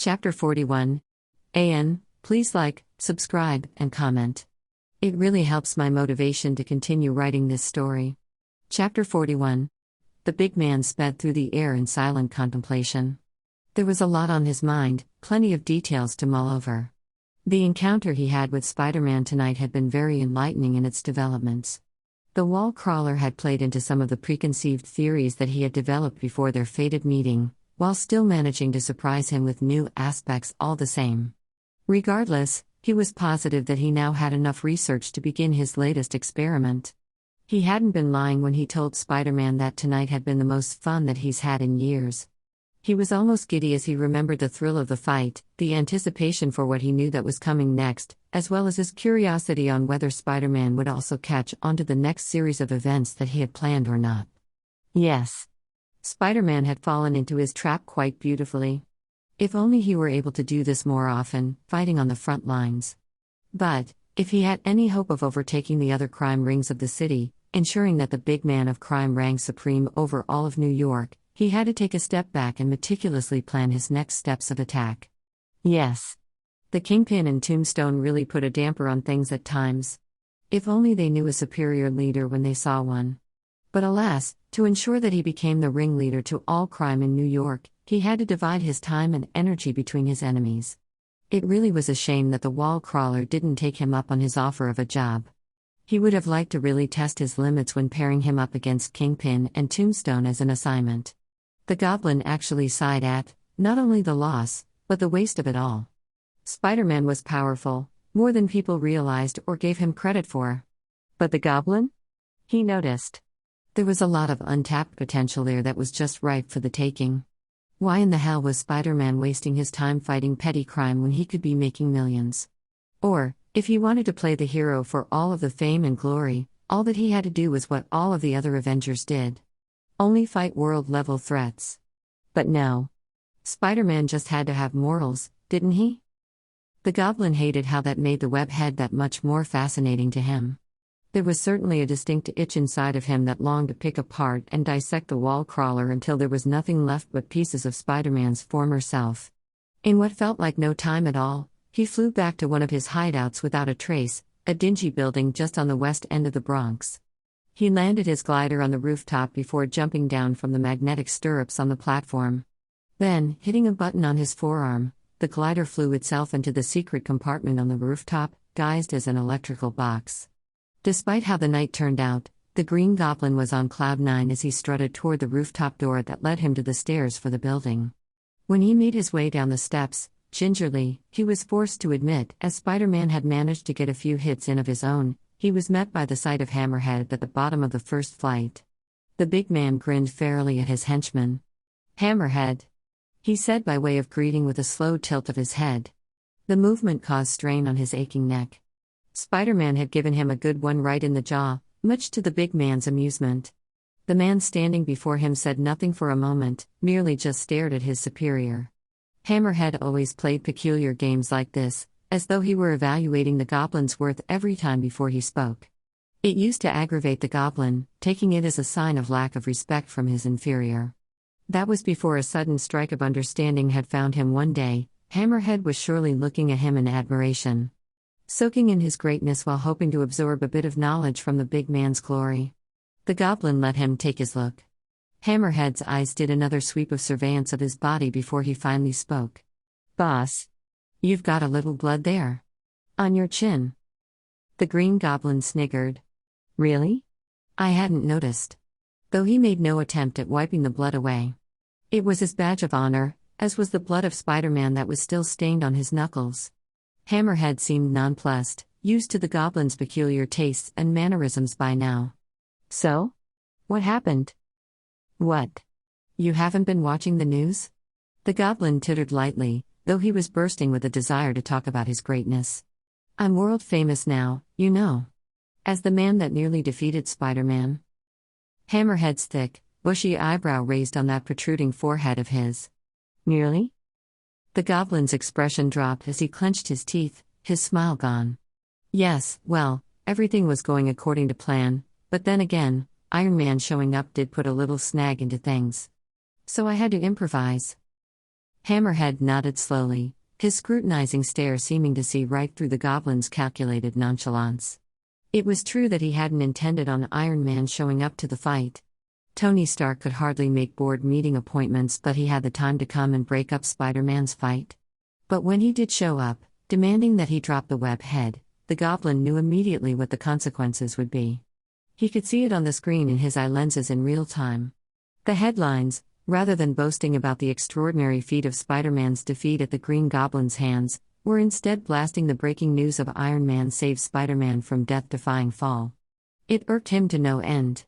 Chapter 41. Please like, subscribe, and comment. It really helps my motivation to continue writing this story. Chapter 41. The big man sped through the air in silent contemplation. There was a lot on his mind, plenty of details to mull over. The encounter he had with Spider-Man tonight had been very enlightening in its developments. The wall crawler had played into some of the preconceived theories that he had developed before their fated meeting, while still managing to surprise him with new aspects all the same. Regardless, he was positive that he now had enough research to begin his latest experiment. He hadn't been lying when he told Spider-Man that tonight had been the most fun that he's had in years. He was almost giddy as he remembered the thrill of the fight, the anticipation for what he knew that was coming next, as well as his curiosity on whether Spider-Man would also catch on to the next series of events that he had planned or not. Yes. Spider-Man had fallen into his trap quite beautifully. If only he were able to do this more often, fighting on the front lines. But, if he had any hope of overtaking the other crime rings of the city, ensuring that the big man of crime ranked supreme over all of New York, he had to take a step back and meticulously plan his next steps of attack. Yes. The Kingpin and Tombstone really put a damper on things at times. If only they knew a superior leader when they saw one. But alas, to ensure that he became the ringleader to all crime in New York, he had to divide his time and energy between his enemies. It really was a shame that the wall crawler didn't take him up on his offer of a job. He would have liked to really test his limits when pairing him up against Kingpin and Tombstone as an assignment. The Goblin actually sighed at, not only the loss, but the waste of it all. Spider-Man was powerful, more than people realized or gave him credit for. But the Goblin? He noticed. There was a lot of untapped potential there that was just ripe for the taking. Why in the hell was Spider-Man wasting his time fighting petty crime when he could be making millions? Or, if he wanted to play the hero for all of the fame and glory, all that he had to do was what all of the other Avengers did. Only fight world-level threats. But no. Spider-Man just had to have morals, didn't he? The Goblin hated how that made the webhead that much more fascinating to him. There was certainly a distinct itch inside of him that longed to pick apart and dissect the wall crawler until there was nothing left but pieces of Spider-Man's former self. In what felt like no time at all, he flew back to one of his hideouts without a trace, a dingy building just on the west end of the Bronx. He landed his glider on the rooftop before jumping down from the magnetic stirrups on the platform. Then, hitting a button on his forearm, the glider flew itself into the secret compartment on the rooftop, guised as an electrical box. Despite how the night turned out, the Green Goblin was on cloud nine as he strutted toward the rooftop door that led him to the stairs for the building. When he made his way down the steps, gingerly, he was forced to admit, as Spider-Man had managed to get a few hits in of his own, he was met by the sight of Hammerhead at the bottom of the first flight. The big man grinned fairly at his henchman. "Hammerhead," he said by way of greeting with a slow tilt of his head. The movement caused strain on his aching neck. Spider-Man had given him a good one right in the jaw, much to the big man's amusement. The man standing before him said nothing for a moment, merely just stared at his superior. Hammerhead always played peculiar games like this, as though he were evaluating the Goblin's worth every time before he spoke. It used to aggravate the Goblin, taking it as a sign of lack of respect from his inferior. That was before a sudden strike of understanding had found him one day. Hammerhead was surely looking at him in admiration, soaking in his greatness while hoping to absorb a bit of knowledge from the big man's glory. The Goblin let him take his look. Hammerhead's eyes did another sweep of surveillance of his body before he finally spoke. "Boss, you've got a little blood there. On your chin." The Green Goblin sniggered. "Really? I hadn't noticed." Though he made no attempt at wiping the blood away. It was his badge of honor, as was the blood of Spider-Man that was still stained on his knuckles. Hammerhead seemed nonplussed, used to the Goblin's peculiar tastes and mannerisms by now. "So? What happened?" "What? You haven't been watching the news?" The Goblin tittered lightly, though he was bursting with a desire to talk about his greatness. "I'm world famous now, you know. As the man that nearly defeated Spider-Man." Hammerhead's thick, bushy eyebrow raised on that protruding forehead of his. "Nearly?" The Goblin's expression dropped as he clenched his teeth, his smile gone. "Yes, well, everything was going according to plan, but then again, Iron Man showing up did put a little snag into things. So I had to improvise." Hammerhead nodded slowly, his scrutinizing stare seeming to see right through the goblin's calculated nonchalance. It was true that he hadn't intended on Iron Man showing up to the fight. Tony Stark could hardly make board meeting appointments, but he had the time to come and break up Spider-Man's fight. But when he did show up, demanding that he drop the web head, the goblin knew immediately what the consequences would be. He could see it on the screen in his eye lenses in real time. The headlines, rather than boasting about the extraordinary feat of Spider-Man's defeat at the Green Goblin's hands, were instead blasting the breaking news of Iron Man saves Spider-Man from death-defying fall. It irked him to no end.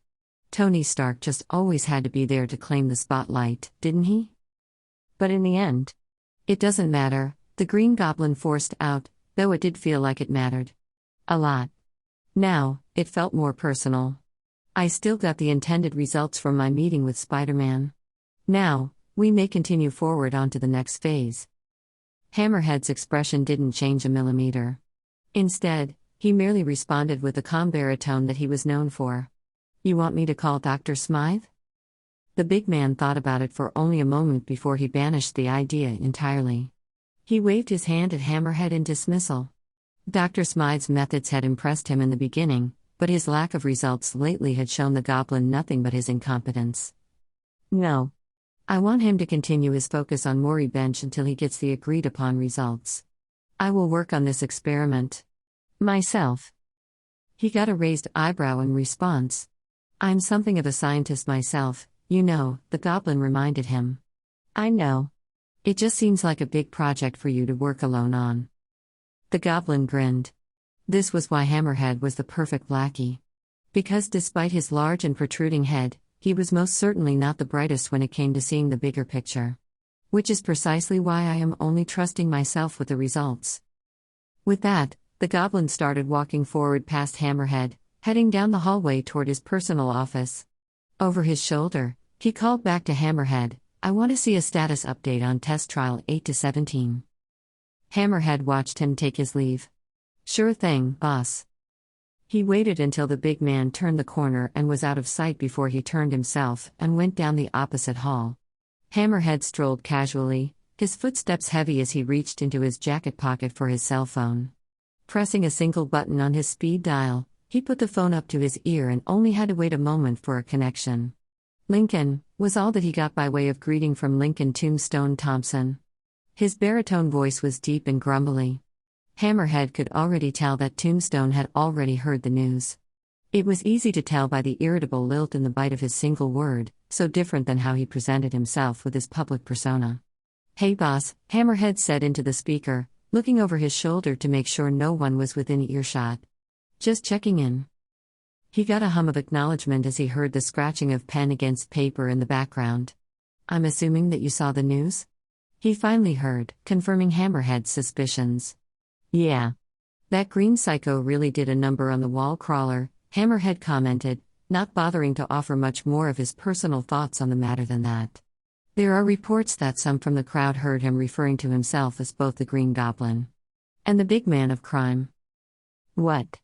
Tony Stark just always had to be there to claim the spotlight, didn't he? But in the end, it doesn't matter, the Green Goblin forced out, though it did feel like it mattered. A lot. Now, it felt more personal. I still got the intended results from my meeting with Spider-Man. Now, we may continue forward onto the next phase. Hammerhead's expression didn't change a millimeter. Instead, he merely responded with the calm baritone that he was known for. You want me to call Dr. Smythe? The big man thought about it for only a moment before he banished the idea entirely. He waved his hand at Hammerhead in dismissal. Dr. Smythe's methods had impressed him in the beginning, but his lack of results lately had shown the goblin nothing but his incompetence. No. I want him to continue his focus on Mori Bench until he gets the agreed-upon results. I will work on this experiment. Myself. He got a raised eyebrow in response. I'm something of a scientist myself, you know, the goblin reminded him. I know. It just seems like a big project for you to work alone on. The goblin grinned. This was why Hammerhead was the perfect lackey. Because despite his large and protruding head, he was most certainly not the brightest when it came to seeing the bigger picture. Which is precisely why I am only trusting myself with the results. With that, the goblin started walking forward past Hammerhead, heading down the hallway toward his personal office. Over his shoulder, he called back to Hammerhead, I want to see a status update on test trial 8-17. Hammerhead watched him take his leave. Sure thing, boss. He waited until the big man turned the corner and was out of sight before he turned himself and went down the opposite hall. Hammerhead strolled casually, his footsteps heavy as he reached into his jacket pocket for his cell phone. Pressing a single button on his speed dial, he put the phone up to his ear and only had to wait a moment for a connection. Lincoln, was all that he got by way of greeting from Lincoln Tombstone Thompson. His baritone voice was deep and grumbly. Hammerhead could already tell that Tombstone had already heard the news. It was easy to tell by the irritable lilt in the bite of his single word, so different than how he presented himself with his public persona. Hey boss, Hammerhead said into the speaker, looking over his shoulder to make sure no one was within earshot. Just checking in. He got a hum of acknowledgement as he heard the scratching of pen against paper in the background. I'm assuming that you saw the news? He finally heard, confirming Hammerhead's suspicions. Yeah. That green psycho really did a number on the wall crawler, Hammerhead commented, not bothering to offer much more of his personal thoughts on the matter than that. There are reports that some from the crowd heard him referring to himself as both the Green Goblin and the big man of crime. What?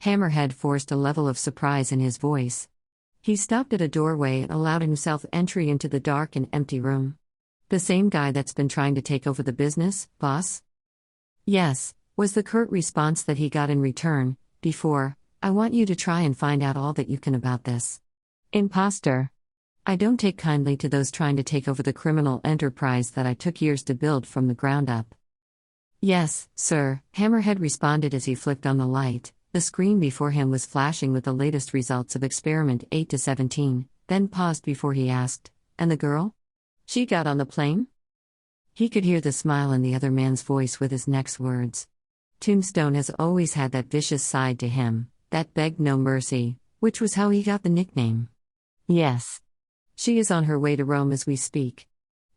Hammerhead forced a level of surprise in his voice. He stopped at a doorway and allowed himself entry into the dark and empty room. The same guy that's been trying to take over the business, boss? Yes, was the curt response that he got in return, before, I want you to try and find out all that you can about this. Imposter. I don't take kindly to those trying to take over the criminal enterprise that I took years to build from the ground up. Yes, sir, Hammerhead responded as he flicked on the light. The screen before him was flashing with the latest results of experiment 8-17, then paused before he asked, and the girl? She got on the plane? He could hear the smile in the other man's voice with his next words. Tombstone has always had that vicious side to him, that begged no mercy, which was how he got the nickname. Yes. She is on her way to Rome as we speak.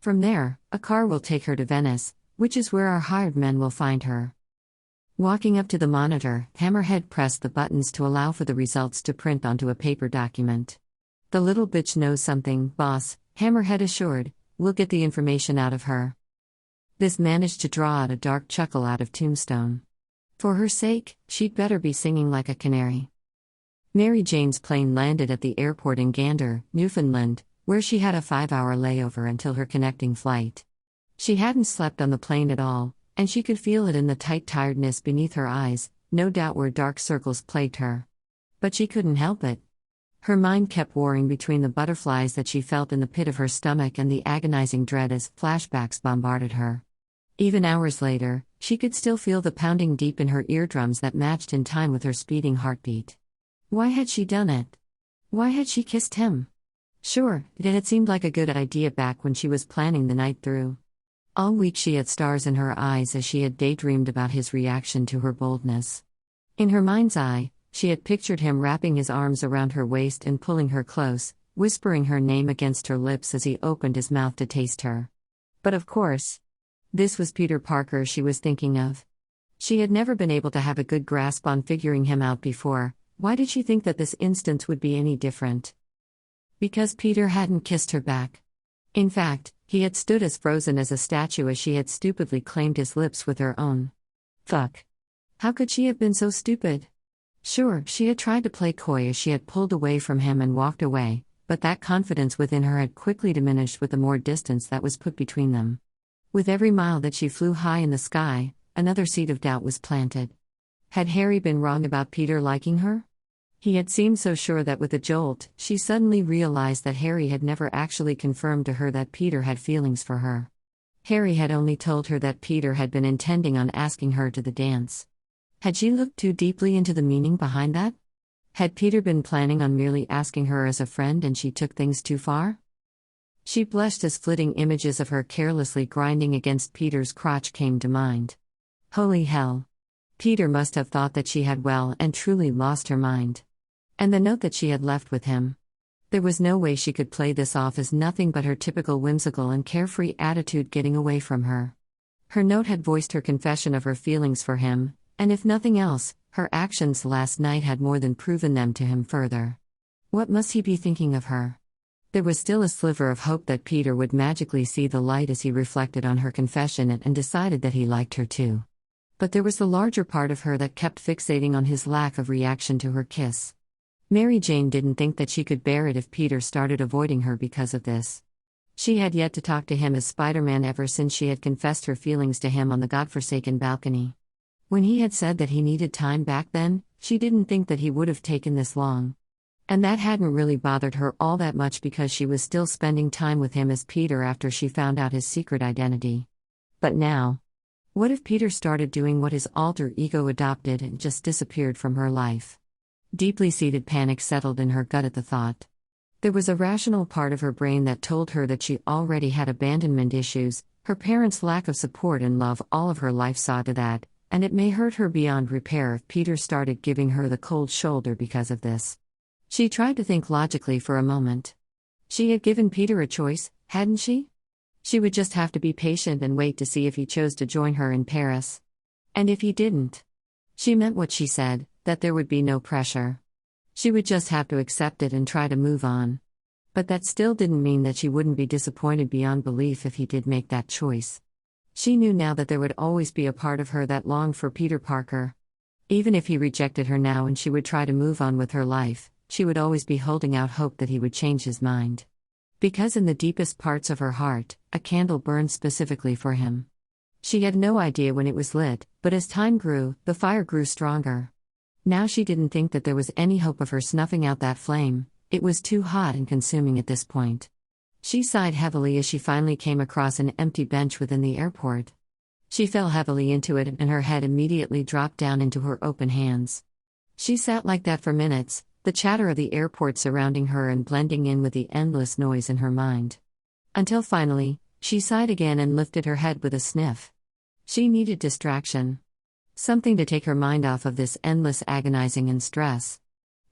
From there, a car will take her to Venice, which is where our hired men will find her. Walking up to the monitor, Hammerhead pressed the buttons to allow for the results to print onto a paper document. The little bitch knows something, boss, Hammerhead assured, we'll get the information out of her. This managed to draw out a dark chuckle out of Tombstone. For her sake, she'd better be singing like a canary. Mary Jane's plane landed at the airport in Gander, Newfoundland, where she had a 5-hour layover until her connecting flight. She hadn't slept on the plane at all, and she could feel it in the tight tiredness beneath her eyes, no doubt where dark circles plagued her. But she couldn't help it. Her mind kept warring between the butterflies that she felt in the pit of her stomach and the agonizing dread as flashbacks bombarded her. Even hours later, she could still feel the pounding deep in her eardrums that matched in time with her speeding heartbeat. Why had she done it? Why had she kissed him? Sure, it had seemed like a good idea back when she was planning the night through. All week she had stars in her eyes as she had daydreamed about his reaction to her boldness. In her mind's eye, she had pictured him wrapping his arms around her waist and pulling her close, whispering her name against her lips as he opened his mouth to taste her. But of course, this was Peter Parker she was thinking of. She had never been able to have a good grasp on figuring him out before. Why did she think that this instance would be any different? Because Peter hadn't kissed her back. In fact, he had stood as frozen as a statue as she had stupidly claimed his lips with her own. Fuck. How could she have been so stupid? Sure, she had tried to play coy as she had pulled away from him and walked away, but that confidence within her had quickly diminished with the more distance that was put between them. With every mile that she flew high in the sky, another seed of doubt was planted. Had Harry been wrong about Peter liking her? He had seemed so sure that with a jolt, she suddenly realized that Harry had never actually confirmed to her that Peter had feelings for her. Harry had only told her that Peter had been intending on asking her to the dance. Had she looked too deeply into the meaning behind that? Had Peter been planning on merely asking her as a friend and she took things too far? She blushed as flitting images of her carelessly grinding against Peter's crotch came to mind. Holy hell. Peter must have thought that she had well and truly lost her mind. And the note that she had left with him. There was no way she could play this off as nothing but her typical whimsical and carefree attitude getting away from her. Her note had voiced her confession of her feelings for him, and if nothing else, her actions last night had more than proven them to him further. What must he be thinking of her? There was still a sliver of hope that Peter would magically see the light as he reflected on her confession and decided that he liked her too. But there was the larger part of her that kept fixating on his lack of reaction to her kiss. Mary Jane didn't think that she could bear it if Peter started avoiding her because of this. She had yet to talk to him as Spider-Man ever since she had confessed her feelings to him on the godforsaken balcony. When he had said that he needed time back then, she didn't think that he would have taken this long. And that hadn't really bothered her all that much because she was still spending time with him as Peter after she found out his secret identity. But now, what if Peter started doing what his alter ego adopted and just disappeared from her life? Deeply seated panic settled in her gut at the thought. There was a rational part of her brain that told her that she already had abandonment issues, her parents' lack of support and love all of her life saw to that, and it may hurt her beyond repair if Peter started giving her the cold shoulder because of this. She tried to think logically for a moment. She had given Peter a choice, hadn't she? She would just have to be patient and wait to see if he chose to join her in Paris. And if he didn't? She meant what she said, that there would be no pressure. She would just have to accept it and try to move on. But that still didn't mean that she wouldn't be disappointed beyond belief if he did make that choice. She knew now that there would always be a part of her that longed for Peter Parker. Even if he rejected her now and she would try to move on with her life, she would always be holding out hope that he would change his mind. Because in the deepest parts of her heart, a candle burned specifically for him. She had no idea when it was lit, but as time grew, the fire grew stronger. Now she didn't think that there was any hope of her snuffing out that flame. It was too hot and consuming at this point. She sighed heavily as she finally came across an empty bench within the airport. She fell heavily into it and her head immediately dropped down into her open hands. She sat like that for minutes, the chatter of the airport surrounding her and blending in with the endless noise in her mind. Until finally, she sighed again and lifted her head with a sniff. She needed distraction. Something to take her mind off of this endless agonizing and stress.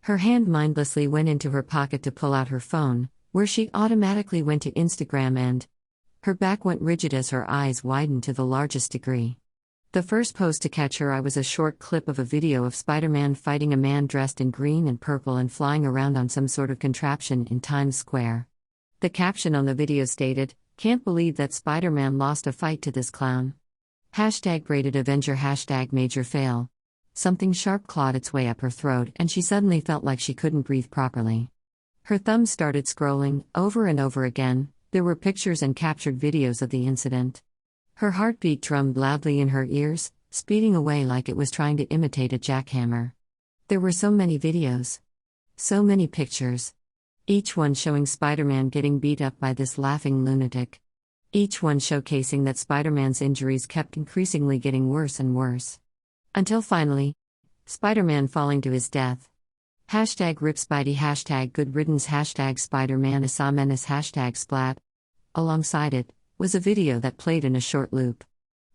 Her hand mindlessly went into her pocket to pull out her phone, where she automatically went to Instagram and her back went rigid as her eyes widened to the largest degree. The first post to catch her eye was a short clip of a video of Spider-Man fighting a man dressed in green and purple and flying around on some sort of contraption in Times Square. The caption on the video stated, "Can't believe that Spider-Man lost a fight to this clown. #Braided Avenger #Major fail." Something sharp clawed its way up her throat and she suddenly felt like she couldn't breathe properly. Her thumbs started scrolling, over and over again. There were pictures and captured videos of the incident. Her heartbeat drummed loudly in her ears, speeding away like it was trying to imitate a jackhammer. There were so many videos. So many pictures. Each one showing Spider-Man getting beat up by this laughing lunatic. Each one showcasing that Spider-Man's injuries kept increasingly getting worse and worse. Until finally, Spider-Man falling to his death. Hashtag #RipSpidey, hashtag good riddance, hashtag Spider-Man is a menace, hashtag splat. Alongside it was a video that played in a short loop.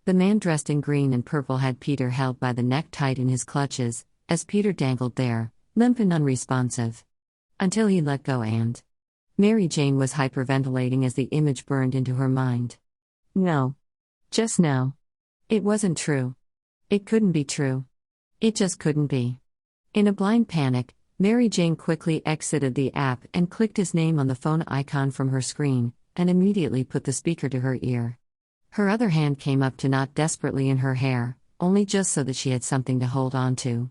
The man dressed in green and purple had Peter held by the neck tight in his clutches, as Peter dangled there, limp and unresponsive. Until he let go and Mary Jane was hyperventilating as the image burned into her mind. No. Just no. It wasn't true. It couldn't be true. It just couldn't be. In a blind panic, Mary Jane quickly exited the app and clicked his name on the phone icon from her screen, and immediately put the speaker to her ear. Her other hand came up to knot desperately in her hair, only just so that she had something to hold on to.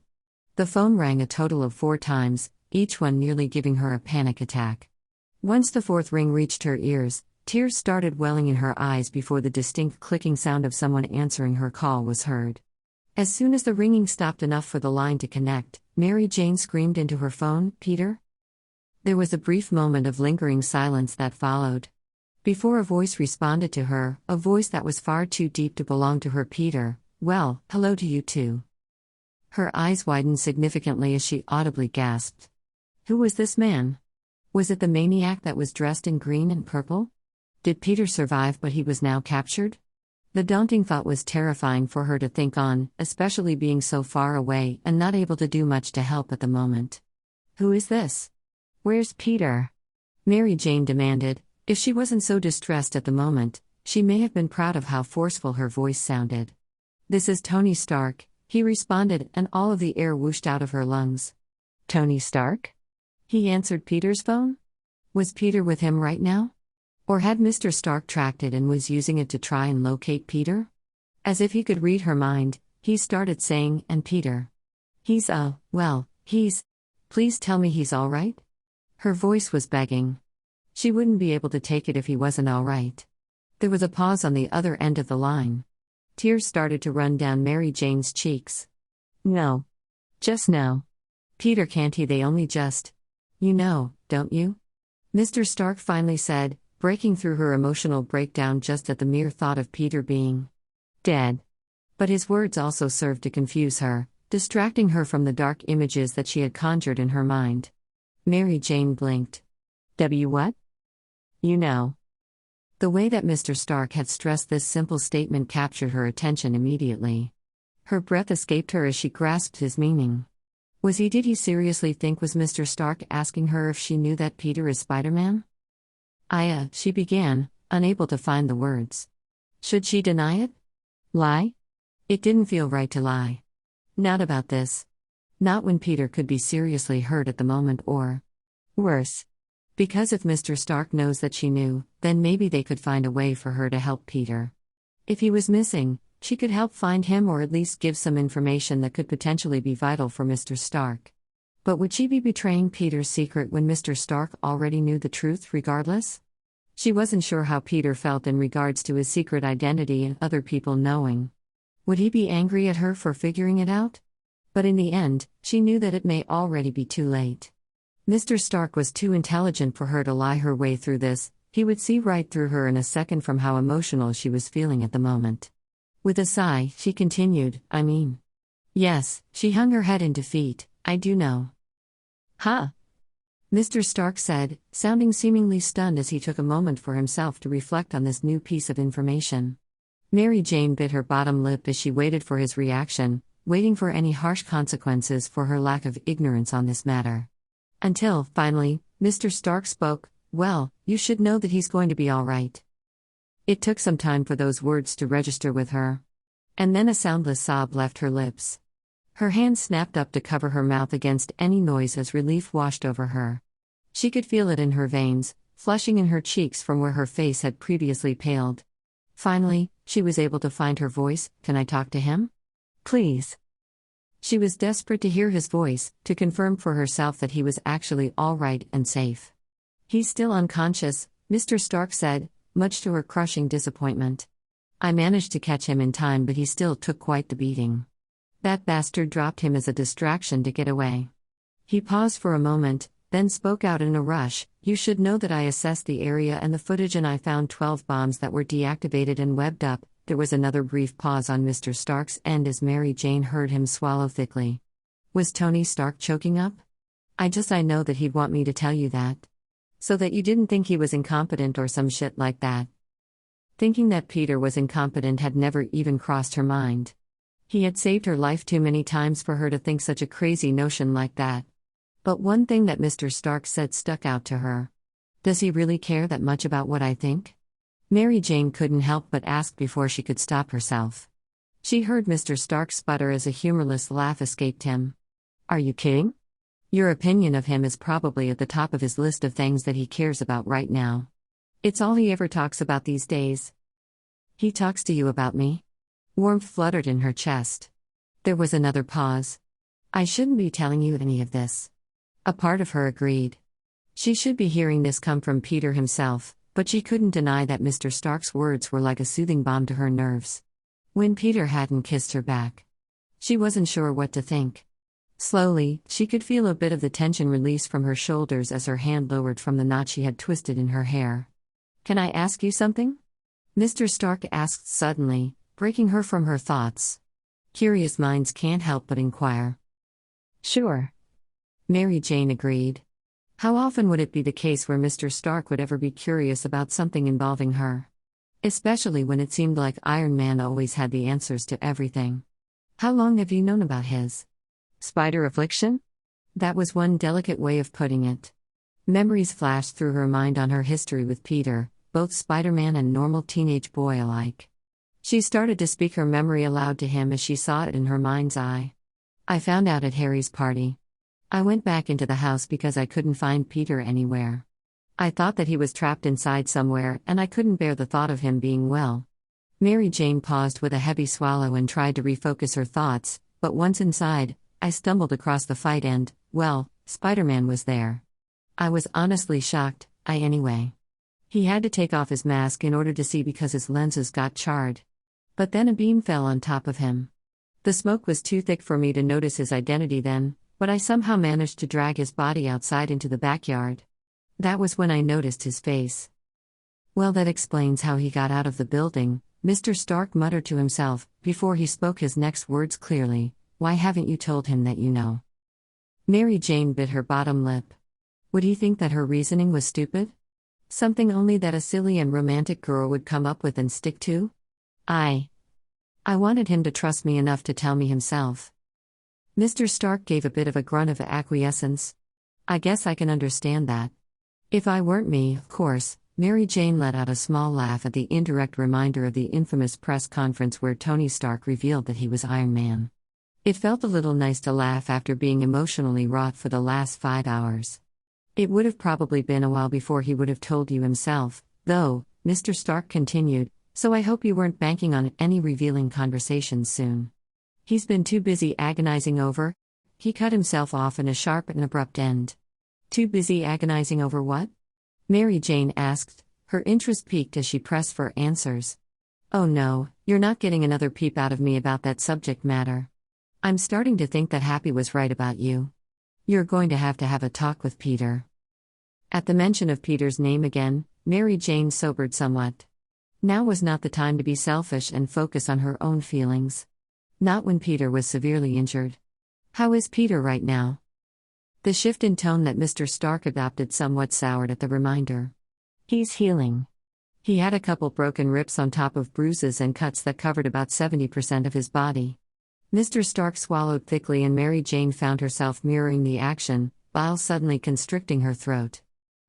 The phone rang a total of 4 times, each one nearly giving her a panic attack. Once the 4th ring reached her ears, tears started welling in her eyes before the distinct clicking sound of someone answering her call was heard. As soon as the ringing stopped enough for the line to connect, Mary Jane screamed into her phone, "Peter?" There was a brief moment of lingering silence that followed. Before a voice responded to her, a voice that was far too deep to belong to her. "Peter, well, hello to you too." Her eyes widened significantly as she audibly gasped. Who was this man? Was it the maniac that was dressed in green and purple? Did Peter survive but he was now captured? The daunting thought was terrifying for her to think on, especially being so far away and not able to do much to help at the moment. Who is this? Where's Peter? Mary Jane demanded. If she wasn't so distressed at the moment, she may have been proud of how forceful her voice sounded. "This is Tony Stark," he responded, and all of the air whooshed out of her lungs. Tony Stark? He answered Peter's phone? Was Peter with him right now? Or had Mr. Stark tracked it and was using it to try and locate Peter? As if he could read her mind, he started saying, "And Peter. He's please tell me he's all right?" Her voice was begging. She wouldn't be able to take it if he wasn't all right. There was a pause on the other end of the line. Tears started to run down Mary Jane's cheeks. No. Just no. Peter, can't he? They only just. You know, don't you? Mr. Stark finally said, breaking through her emotional breakdown just at the mere thought of Peter being dead. But his words also served to confuse her, distracting her from the dark images that she had conjured in her mind. Mary Jane blinked. What? You know. The way that Mr. Stark had stressed this simple statement captured her attention immediately. Her breath escaped her as she grasped his meaning. Did he seriously think was Mr. Stark asking her if she knew that Peter is Spider-Man? She began, unable to find the words. Should she deny it? Lie? It didn't feel right to lie. Not about this. Not when Peter could be seriously hurt at the moment or worse. Because if Mr. Stark knows that she knew, then maybe they could find a way for her to help Peter. If he was missing, she could help find him or at least give some information that could potentially be vital for Mr. Stark. But would she be betraying Peter's secret when Mr. Stark already knew the truth regardless? She wasn't sure how Peter felt in regards to his secret identity and other people knowing. Would he be angry at her for figuring it out? But in the end, she knew that it may already be too late. Mr. Stark was too intelligent for her to lie her way through this. He would see right through her in a second from how emotional she was feeling at the moment. With a sigh, she continued, Yes, she hung her head in defeat, I do know. Huh? Mr. Stark said, sounding seemingly stunned as he took a moment for himself to reflect on this new piece of information. Mary Jane bit her bottom lip as she waited for his reaction, waiting for any harsh consequences for her lack of ignorance on this matter. Until, finally, Mr. Stark spoke, "Well, you should know that he's going to be all right." It took some time for those words to register with her. And then a soundless sob left her lips. Her hand snapped up to cover her mouth against any noise as relief washed over her. She could feel it in her veins, flushing in her cheeks from where her face had previously paled. Finally, she was able to find her voice. "Can I talk to him? Please." She was desperate to hear his voice, to confirm for herself that he was actually all right and safe. "He's still unconscious," Mr. Stark said, much to her crushing disappointment. I managed to catch him in time, but he still took quite the beating. That bastard dropped him as a distraction to get away. He paused for a moment, then spoke out in a rush. You should know that I assessed the area and the footage and I found 12 bombs that were deactivated and webbed up. There was another brief pause on Mr. Stark's end as Mary Jane heard him swallow thickly. Was Tony Stark choking up? I know that he'd want me to tell you that. So that you didn't think he was incompetent or some shit like that. Thinking that Peter was incompetent had never even crossed her mind. He had saved her life too many times for her to think such a crazy notion like that. But one thing that Mr. Stark said stuck out to her. Does he really care that much about what I think? Mary Jane couldn't help but ask before she could stop herself. She heard Mr. Stark sputter as a humorless laugh escaped him. Are you kidding? Your opinion of him is probably at the top of his list of things that he cares about right now. It's all he ever talks about these days. He talks to you about me? Warmth fluttered in her chest. There was another pause. I shouldn't be telling you any of this. A part of her agreed. She should be hearing this come from Peter himself, but she couldn't deny that Mr. Stark's words were like a soothing balm to her nerves. When Peter hadn't kissed her back, she wasn't sure what to think. Slowly, she could feel a bit of the tension release from her shoulders as her hand lowered from the knot she had twisted in her hair. Can I ask you something? Mr. Stark asked suddenly, breaking her from her thoughts. Curious minds can't help but inquire. Sure. Mary Jane agreed. How often would it be the case where Mr. Stark would ever be curious about something involving her? Especially when it seemed like Iron Man always had the answers to everything. How long have you known about his spider affliction? That was one delicate way of putting it. Memories flashed through her mind on her history with Peter, both Spider-Man and normal teenage boy alike. She started to speak her memory aloud to him as she saw it in her mind's eye. I found out at Harry's party. I went back into the house because I couldn't find Peter anywhere. I thought that he was trapped inside somewhere, and I couldn't bear the thought of him being well. Mary Jane paused with a heavy swallow and tried to refocus her thoughts, but once inside, I stumbled across the fight and, well, Spider-Man was there. I was honestly shocked, anyway. He had to take off his mask in order to see because his lenses got charred. But then a beam fell on top of him. The smoke was too thick for me to notice his identity then, but I somehow managed to drag his body outside into the backyard. That was when I noticed his face. Well, that explains how he got out of the building, Mr. Stark muttered to himself, before he spoke his next words clearly. Why haven't you told him that you know? Mary Jane bit her bottom lip. Would he think that her reasoning was stupid? Something only that a silly and romantic girl would come up with and stick to? I wanted him to trust me enough to tell me himself. Mr. Stark gave a bit of a grunt of acquiescence. I guess I can understand that. If I weren't me, of course. Mary Jane let out a small laugh at the indirect reminder of the infamous press conference where Tony Stark revealed that he was Iron Man. It felt a little nice to laugh after being emotionally wrought for the last 5 hours. It would have probably been a while before he would have told you himself, though, Mr. Stark continued, so I hope you weren't banking on any revealing conversations soon. He's been too busy agonizing over. He cut himself off in a sharp and abrupt end. Too busy agonizing over what? Mary Jane asked, her interest piqued as she pressed for answers. Oh no, you're not getting another peep out of me about that subject matter. I'm starting to think that Happy was right about you. You're going to have a talk with Peter. At the mention of Peter's name again, Mary Jane sobered somewhat. Now was not the time to be selfish and focus on her own feelings. Not when Peter was severely injured. How is Peter right now? The shift in tone that Mr. Stark adopted somewhat soured at the reminder. He's healing. He had a couple broken ribs on top of bruises and cuts that covered about 70% of his body. Mr. Stark swallowed thickly and Mary Jane found herself mirroring the action, bile suddenly constricting her throat.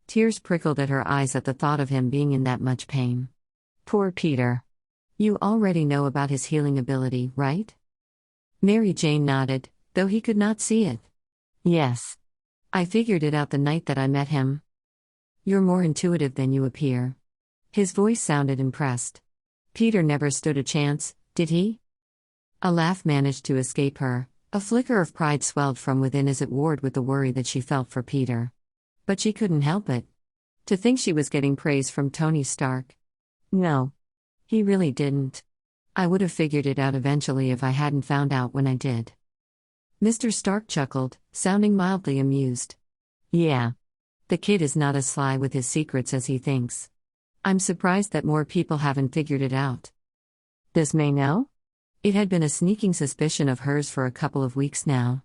Tears prickled at her eyes at the thought of him being in that much pain. Poor Peter. You already know about his healing ability, right? Mary Jane nodded, though he could not see it. Yes. I figured it out the night that I met him. You're more intuitive than you appear. His voice sounded impressed. Peter never stood a chance, did he? A laugh managed to escape her. A flicker of pride swelled from within as it warred with the worry that she felt for Peter. But she couldn't help it. To think she was getting praise from Tony Stark. No. He really didn't. I would have figured it out eventually if I hadn't found out when I did. Mr. Stark chuckled, sounding mildly amused. Yeah. The kid is not as sly with his secrets as he thinks. I'm surprised that more people haven't figured it out. Does May know? It had been a sneaking suspicion of hers for a couple of weeks now.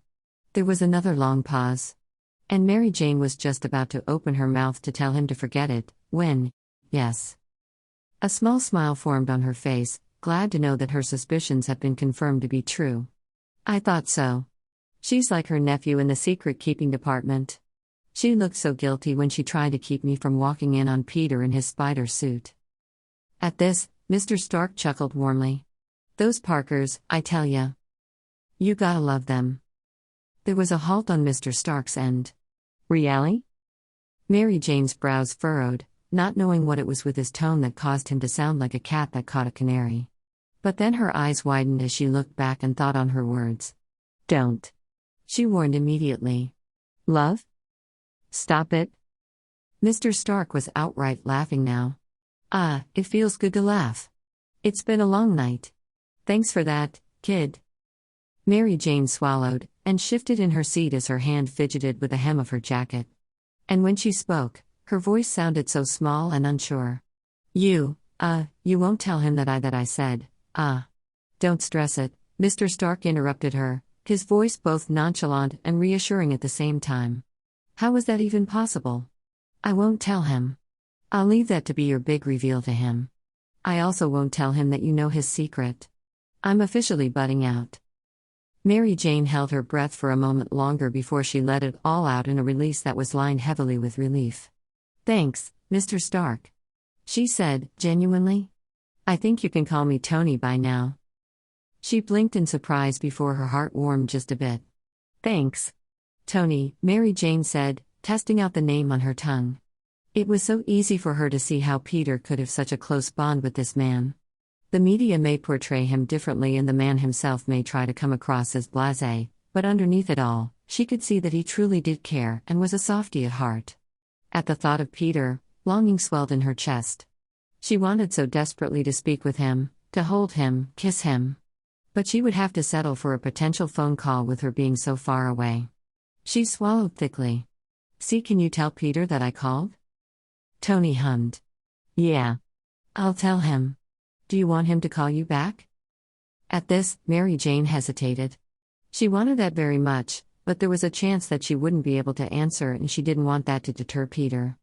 There was another long pause. And Mary Jane was just about to open her mouth to tell him to forget it, when, yes. A small smile formed on her face, glad to know that her suspicions had been confirmed to be true. I thought so. She's like her nephew in the secret-keeping department. She looked so guilty when she tried to keep me from walking in on Peter in his spider suit. At this, Mr. Stark chuckled warmly. Those Parkers, I tell ya. You gotta love them. There was a halt on Mr. Stark's end. Really? Mary Jane's brows furrowed, not knowing what it was with his tone that caused him to sound like a cat that caught a canary. But then her eyes widened as she looked back and thought on her words. Don't. She warned immediately. Love? Stop it. Mr. Stark was outright laughing now. Ah, it feels good to laugh. It's been a long night. Thanks for that, kid. Mary Jane swallowed, and shifted in her seat as her hand fidgeted with the hem of her jacket. And when she spoke, her voice sounded so small and unsure. You won't tell him that I said, Don't stress it, Mr. Stark interrupted her, his voice both nonchalant and reassuring at the same time. How is that even possible? I won't tell him. I'll leave that to be your big reveal to him. I also won't tell him that you know his secret. I'm officially butting out. Mary Jane held her breath for a moment longer before she let it all out in a release that was lined heavily with relief. Thanks, Mr. Stark. She said, genuinely. I think you can call me Tony by now. She blinked in surprise before her heart warmed just a bit. Thanks. Tony, Mary Jane said, testing out the name on her tongue. It was so easy for her to see how Peter could have such a close bond with this man. The media may portray him differently and the man himself may try to come across as blasé, but underneath it all, she could see that he truly did care and was a softie at heart. At the thought of Peter, longing swelled in her chest. She wanted so desperately to speak with him, to hold him, kiss him. But she would have to settle for a potential phone call with her being so far away. She swallowed thickly. See, can you tell Peter that I called? Tony hummed. Yeah. I'll tell him. Do you want him to call you back? At this, Mary Jane hesitated. She wanted that very much, but there was a chance that she wouldn't be able to answer and she didn't want that to deter Peter.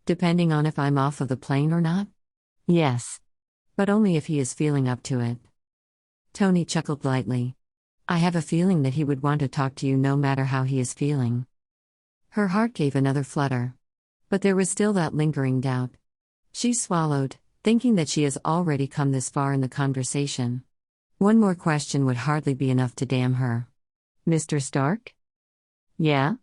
Depending on if I'm off of the plane or not? Yes. But only if he is feeling up to it. Tony chuckled lightly. I have a feeling that he would want to talk to you no matter how he is feeling. Her heart gave another flutter. But there was still that lingering doubt. She swallowed, thinking that she has already come this far in the conversation. One more question would hardly be enough to damn her. Mr. Stark? Yeah?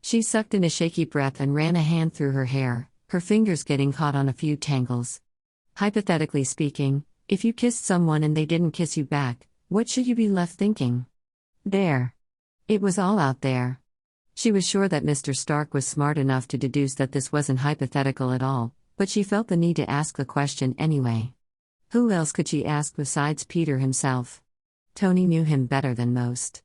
She sucked in a shaky breath and ran a hand through her hair, her fingers getting caught on a few tangles. Hypothetically speaking, if you kissed someone and they didn't kiss you back, what should you be left thinking? There. It was all out there. She was sure that Mr. Stark was smart enough to deduce that this wasn't hypothetical at all, but she felt the need to ask the question anyway. Who else could she ask besides Peter himself? Tony knew him better than most.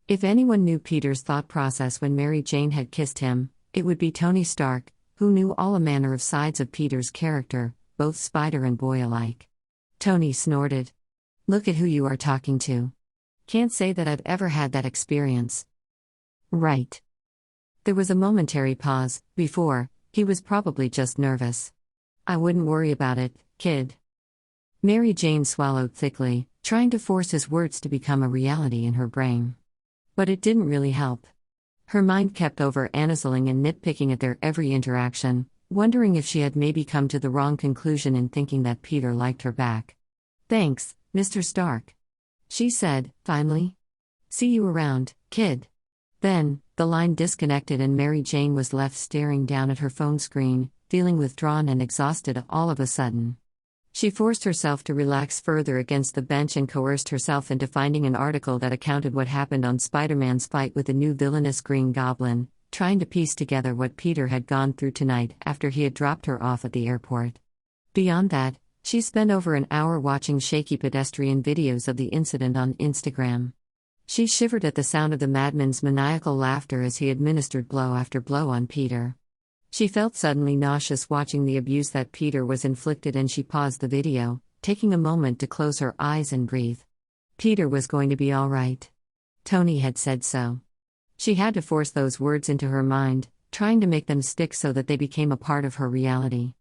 If anyone knew Peter's thought process when Mary Jane had kissed him, it would be Tony Stark, who knew all a manner of sides of Peter's character, both spider and boy alike. Tony snorted. Look at who you are talking to. Can't say that I've ever had that experience. Right. There was a momentary pause, before, he was probably just nervous. I wouldn't worry about it, kid. Mary Jane swallowed thickly, trying to force his words to become a reality in her brain. But it didn't really help. Her mind kept over-analyzing and nitpicking at their every interaction, wondering if she had maybe come to the wrong conclusion in thinking that Peter liked her back. Thanks, Mr. Stark. She said, finally. See you around, kid. Then, the line disconnected and Mary Jane was left staring down at her phone screen, feeling withdrawn and exhausted all of a sudden. She forced herself to relax further against the bench and coerced herself into finding an article that accounted what happened on Spider-Man's fight with the new villainous Green Goblin, trying to piece together what Peter had gone through tonight after he had dropped her off at the airport. Beyond that, She spent over an hour watching shaky pedestrian videos of the incident on Instagram. She shivered at the sound of the madman's maniacal laughter as he administered blow after blow on Peter. She felt suddenly nauseous watching the abuse that Peter was inflicted, and she paused the video, taking a moment to close her eyes and breathe. Peter was going to be all right. Tony had said so. She had to force those words into her mind, trying to make them stick so that they became a part of her reality.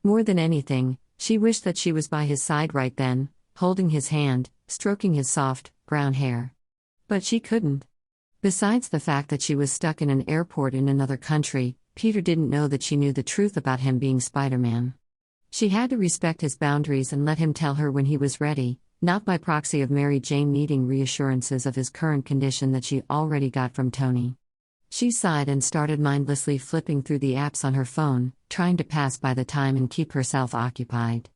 More than anything, she wished that she was by his side right then, holding his hand, stroking his soft, brown hair. But she couldn't. Besides the fact that she was stuck in an airport in another country, Peter didn't know that she knew the truth about him being Spider-Man. She had to respect his boundaries and let him tell her when he was ready, not by proxy of Mary Jane needing reassurances of his current condition that she already got from Tony. She sighed and started mindlessly flipping through the apps on her phone, trying to pass by the time and keep herself occupied.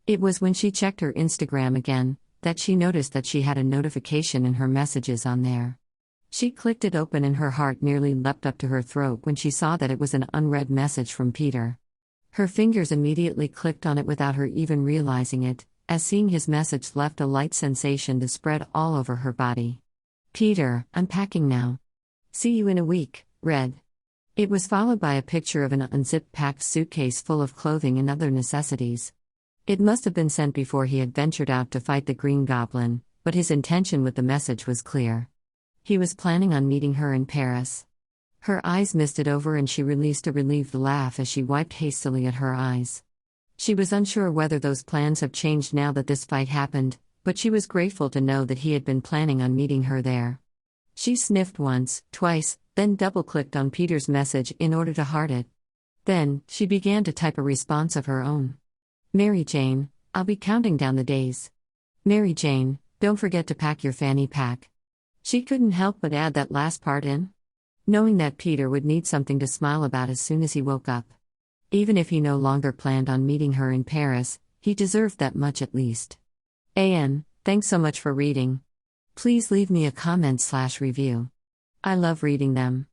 It was when she checked her Instagram again that she noticed that she had a notification in her messages on there. She clicked it open and her heart nearly leapt up to her throat when she saw that it was an unread message from Peter. Her fingers immediately clicked on it without her even realizing it, as seeing his message left a light sensation to spread all over her body. "Peter, I'm packing now. See you in a week," read. It was followed by a picture of an unzipped packed suitcase full of clothing and other necessities. It must have been sent before he had ventured out to fight the Green Goblin, but his intention with the message was clear. He was planning on meeting her in Paris. Her eyes misted over and she released a relieved laugh as she wiped hastily at her eyes. She was unsure whether those plans have changed now that this fight happened, but she was grateful to know that he had been planning on meeting her there. She sniffed once, twice, then double-clicked on Peter's message in order to heart it. Then, she began to type a response of her own. "Mary Jane, I'll be counting down the days. Mary Jane, don't forget to pack your fanny pack." She couldn't help but add that last part in, knowing that Peter would need something to smile about as soon as he woke up. Even if he no longer planned on meeting her in Paris, he deserved that much at least. Thanks so much for reading. Please leave me a comment/review. I love reading them.